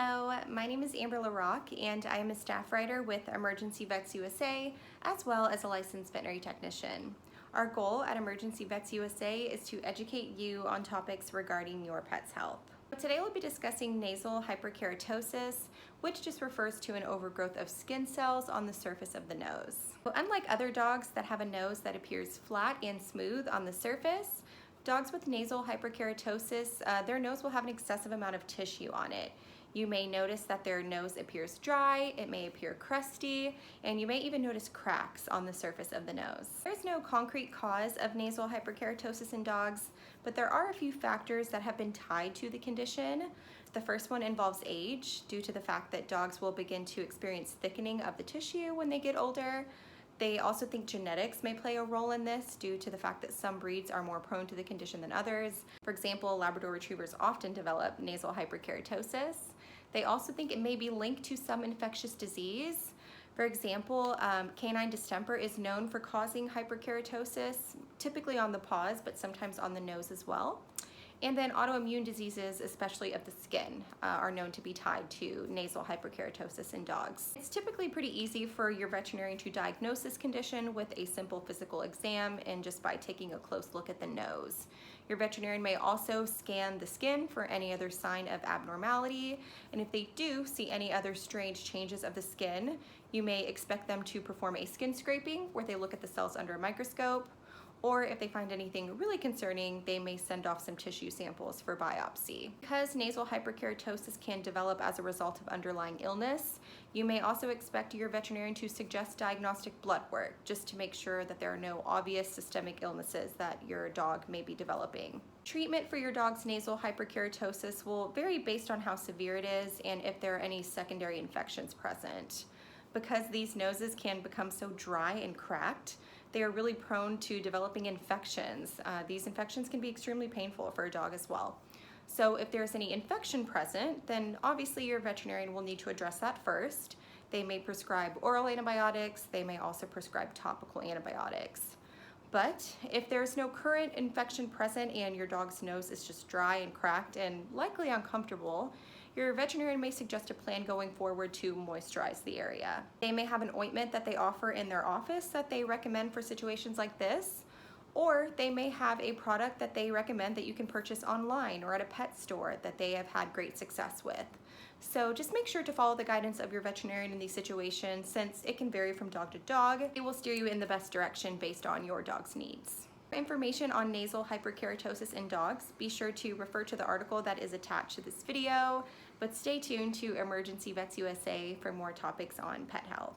Hello, my name is Amber LaRock and I am a staff writer with Emergency Vets USA as well as a licensed veterinary technician. Our goal at Emergency Vets USA is to educate you on topics regarding your pet's health. Today we'll be discussing nasal hyperkeratosis, which just refers to an overgrowth of skin cells on the surface of the nose. Unlike other dogs that have a nose that appears flat and smooth on the surface, dogs with nasal hyperkeratosis, their nose will have an excessive amount of tissue on it. You may notice that their nose appears dry, it may appear crusty, and you may even notice cracks on the surface of the nose. There's no concrete cause of nasal hyperkeratosis in dogs, but there are a few factors that have been tied to the condition. The first one involves age, due to the fact that dogs will begin to experience thickening of the tissue when they get older. They also think genetics may play a role in this due to the fact that some breeds are more prone to the condition than others. For example, Labrador Retrievers often develop nasal hyperkeratosis. They also think it may be linked to some infectious disease. For example, canine distemper is known for causing hyperkeratosis, typically on the paws, but sometimes on the nose as well. And then autoimmune diseases, especially of the skin, are known to be tied to nasal hyperkeratosis in dogs. It's typically pretty easy for your veterinarian to diagnose this condition with a simple physical exam and just by taking a close look at the nose. Your veterinarian may also scan the skin for any other sign of abnormality, and if they do see any other strange changes of the skin, you may expect them to perform a skin scraping where they look at the cells under a microscope. Or if they find anything really concerning, they may send off some tissue samples for biopsy. Because nasal hyperkeratosis can develop as a result of underlying illness, you may also expect your veterinarian to suggest diagnostic blood work just to make sure that there are no obvious systemic illnesses that your dog may be developing. Treatment for your dog's nasal hyperkeratosis will vary based on how severe it is and if there are any secondary infections present. Because these noses can become so dry and cracked, they are really prone to developing infections. These infections can be extremely painful for a dog as well. So if there's any infection present, then obviously your veterinarian will need to address that first. They may prescribe oral antibiotics, they may also prescribe topical antibiotics. But if there's no current infection present and your dog's nose is just dry and cracked and likely uncomfortable, your veterinarian may suggest a plan going forward to moisturize the area. They may have an ointment that they offer in their office that they recommend for situations like this, or they may have a product that they recommend that you can purchase online or at a pet store that they have had great success with. So just make sure to follow the guidance of your veterinarian in these situations, since it can vary from dog to dog. They will steer you in the best direction based on your dog's needs. For information on nasal hyperkeratosis in dogs, be sure to refer to the article that is attached to this video, but stay tuned to Emergency Vets USA for more topics on pet health.